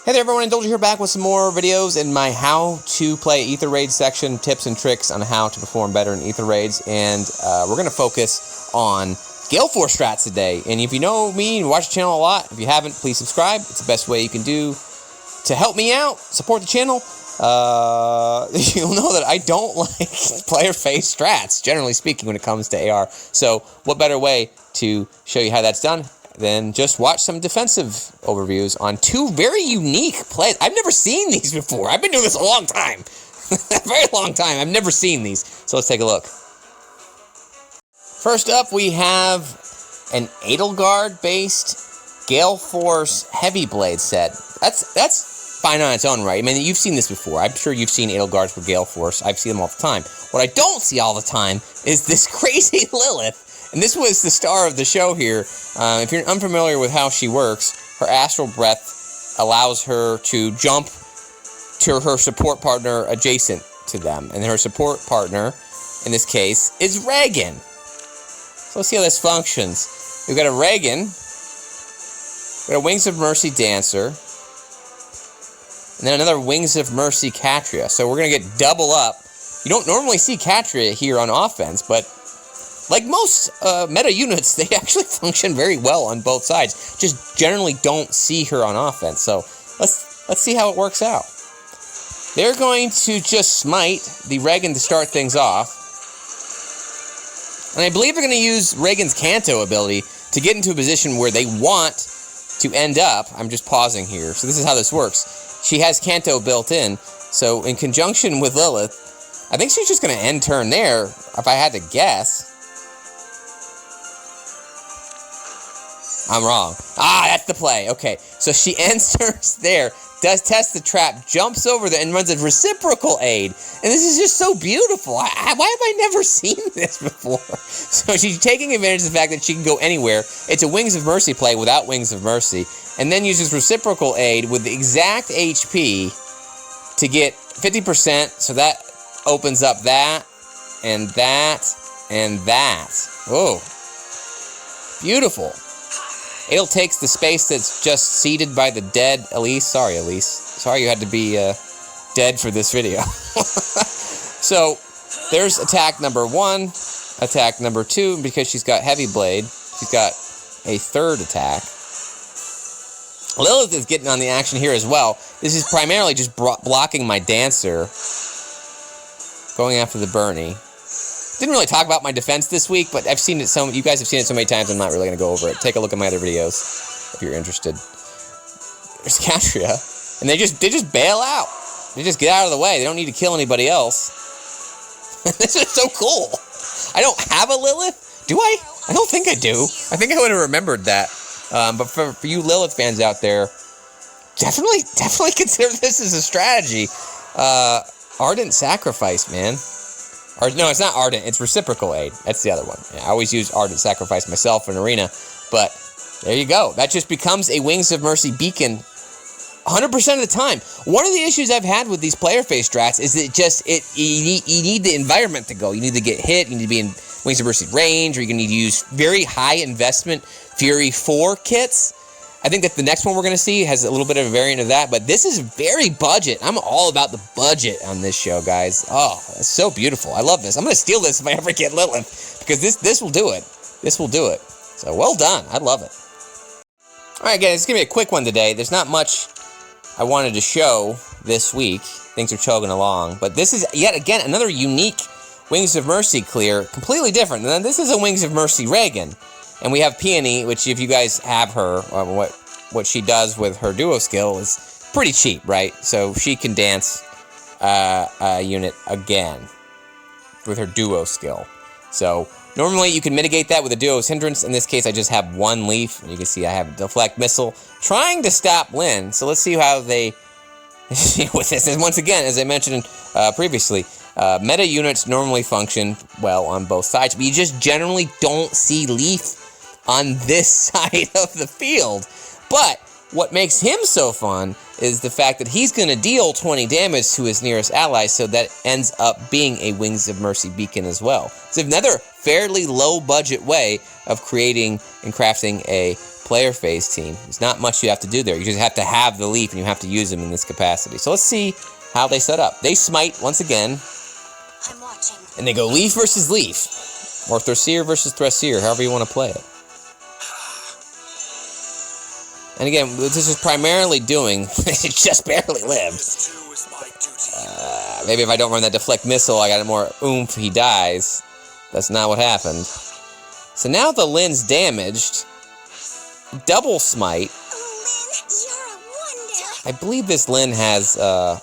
Hey there everyone, Indulger here back with some more videos in my how to play Aether Raids section, tips and tricks on how to perform better in Aether Raids, and we're going to focus on Galeforce Strats today. And if you know me and watch the channel a lot, if you haven't, please subscribe. It's the best way you can do to help me out, support the channel. You'll know that I don't like player-face strats, generally speaking, when it comes to AR. So what better way to show you how that's done then just watch some defensive overviews on two very unique plays. I've never seen these before. I've been doing this a long time. A very long time. I've never seen these. So let's take a look. First up, we have an Edelgard-based Galeforce Heavy Blade set. That's fine on its own right. I mean, you've seen this before. I'm sure you've seen Edelgards with Galeforce. I've seen them all the time. What I don't see all the time is this crazy Lilith. And this was the star of the show here. If you're unfamiliar with how she works, her astral breath allows her to jump to her support partner adjacent to them. And her support partner, in this case, is Reginn. So let's see how this functions. We've got a Reginn, we've got a Wings of Mercy Dancer, and then another Wings of Mercy Catria. So we're going to get double up. You don't normally see Catria here on offense, but like most meta units, they actually function very well on both sides. Just generally don't see her on offense. So let's see how it works out. They're going to just smite the Reginn to start things off. And I believe they're going to use Reginn's Canto ability to get into a position where they want to end up. I'm just pausing here. So this is how this works. She has Canto built in. So in conjunction with Lilith, I think she's just going to end turn there, if I had to guess. I'm wrong. That's the play. Okay, so she ends turns there, does test the trap, jumps over there, and runs a reciprocal aid. And this is just so beautiful. Why have I never seen this before? So she's taking advantage of the fact that she can go anywhere. It's a Wings of Mercy play without Wings of Mercy. And then uses reciprocal aid with the exact HP to get 50%. So that opens up that, and that, and that. Oh, beautiful. Edel takes the space that's just ceded by the dead Elise. Sorry, Elise. Sorry you had to be dead for this video. So, there's attack number 1, attack number 2, because she's got Heavy Blade, she's got a third attack. Lilith is getting on the action here as well. This is primarily just blocking my Dancer, going after the Bernie. Didn't really talk about my defense this week, but I've seen it you guys have seen it so many times, I'm not really going to go over it. Take a look at my other videos if you're interested. There's Catria, and they just bail out. They just get out of the way. They don't need to kill anybody else. This is so cool. I don't have a Lilith. Do I? I don't think I do. I think I would have remembered that. But for you Lilith fans out there, definitely consider this as a strategy. Ardent Sacrifice, man. Or, no, it's not Ardent, it's Reciprocal Aid. That's the other one. Yeah, I always use Ardent Sacrifice myself in Arena, but there you go. That just becomes a Wings of Mercy beacon 100% of the time. One of the issues I've had with these player-face strats is that you need the environment to go. You need to get hit, you need to be in Wings of Mercy range, or you need to use very high investment Fury 4 kits. I think that the next one we're going to see has a little bit of a variant of that, but this is very budget. I'm all about the budget on this show, guys. Oh, it's so beautiful. I love this. I'm going to steal this if I ever get Lilith, because this will do it. This will do it. So, well done. I love it. Alright, guys, it's going to be a quick one today. There's not much I wanted to show this week. Things are chugging along, but this is, yet again, another unique Wings of Mercy clear, completely different. And then this is a Wings of Mercy Reginn. And we have Peony, which if you guys have her, what she does with her duo skill is pretty cheap, right? So she can dance a unit again with her duo skill. So normally you can mitigate that with a duo's hindrance. In this case, I just have one leaf. And you can see I have a deflect missile trying to stop Lyn. So let's see how they with this. And once again, as I mentioned previously, meta units normally function well on both sides, but you just generally don't see Leaf on this side of the field. But what makes him so fun is the fact that he's going to deal 20 damage to his nearest ally, so that ends up being a Wings of Mercy beacon as well. It's another fairly low budget way of creating and crafting a player phase team. There's not much you have to do there. You just have to have the leaf, and you have to use them in this capacity. So let's see how they set up. They smite once again. I'm watching. And they go leaf versus leaf. Or Thracier versus Thracier, however you want to play it. And again, this is primarily doing, it just barely lived. Maybe if I don't run that deflect missile, I got more oomph, he dies. That's not what happened. So now the Lin's damaged. Double smite. I believe this Lin has, I'll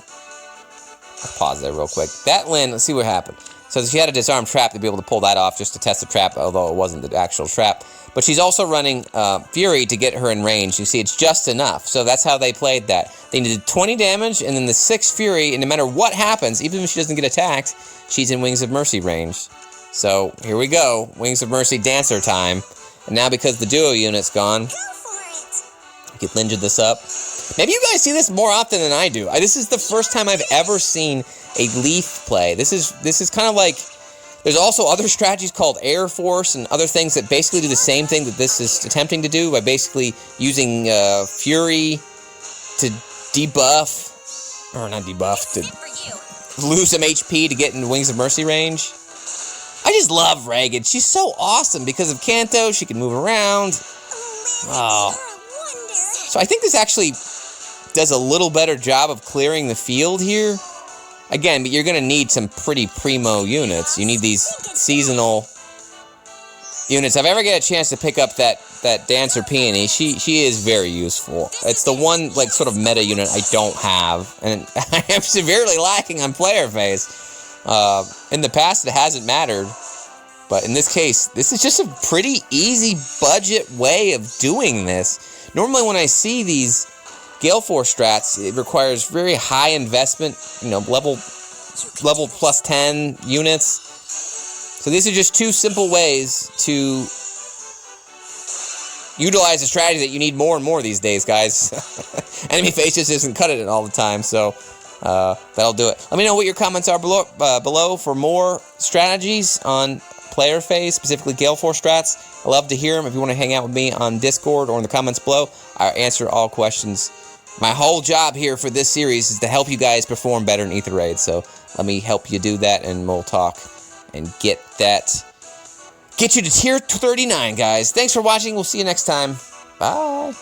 pause there real quick. That Lin, let's see what happened. So she had a disarm trap to be able to pull that off just to test the trap, although it wasn't the actual trap. But she's also running Fury to get her in range. You see, it's just enough. So that's how they played that. They needed 20 damage and then the 6 Fury, and no matter what happens, even if she doesn't get attacked, she's in Wings of Mercy range. So here we go, Wings of Mercy Dancer time. And now because the duo unit's gone, we can linge this up. Maybe you guys see this more often than I do. This is the first time I've ever seen a Leaf play. This is kind of like, there's also other strategies called Air Force and other things that basically do the same thing that this is attempting to do by basically using Fury to debuff, or not debuff, to lose some HP to get into Wings of Mercy range. I just love Reginn. She's so awesome because of Canto. She can move around. Oh. So I think this actually does a little better job of clearing the field here. Again, but you're going to need some pretty primo units. You need these seasonal units. If I ever get a chance to pick up that Dancer Peony, she is very useful. It's the one, like, sort of meta unit I don't have. And I am severely lacking on player phase. In the past, it hasn't mattered. But in this case, this is just a pretty easy budget way of doing this. Normally when I see these Galeforce Strats, it requires very high investment, you know, level plus 10 units. So these are just two simple ways to utilize a strategy that you need more and more these days, guys. Enemy face just isn't cutting it all the time, so that'll do it. Let me know what your comments are below for more strategies on player phase, specifically Galeforce Strats. I love to hear them. If you want to hang out with me on Discord or in the comments below, I answer all questions. My whole job here for this series is to help you guys perform better in Aether Raids, so let me help you do that, and we'll talk and get you to tier 39, guys. Thanks for watching. We'll see you next time. Bye.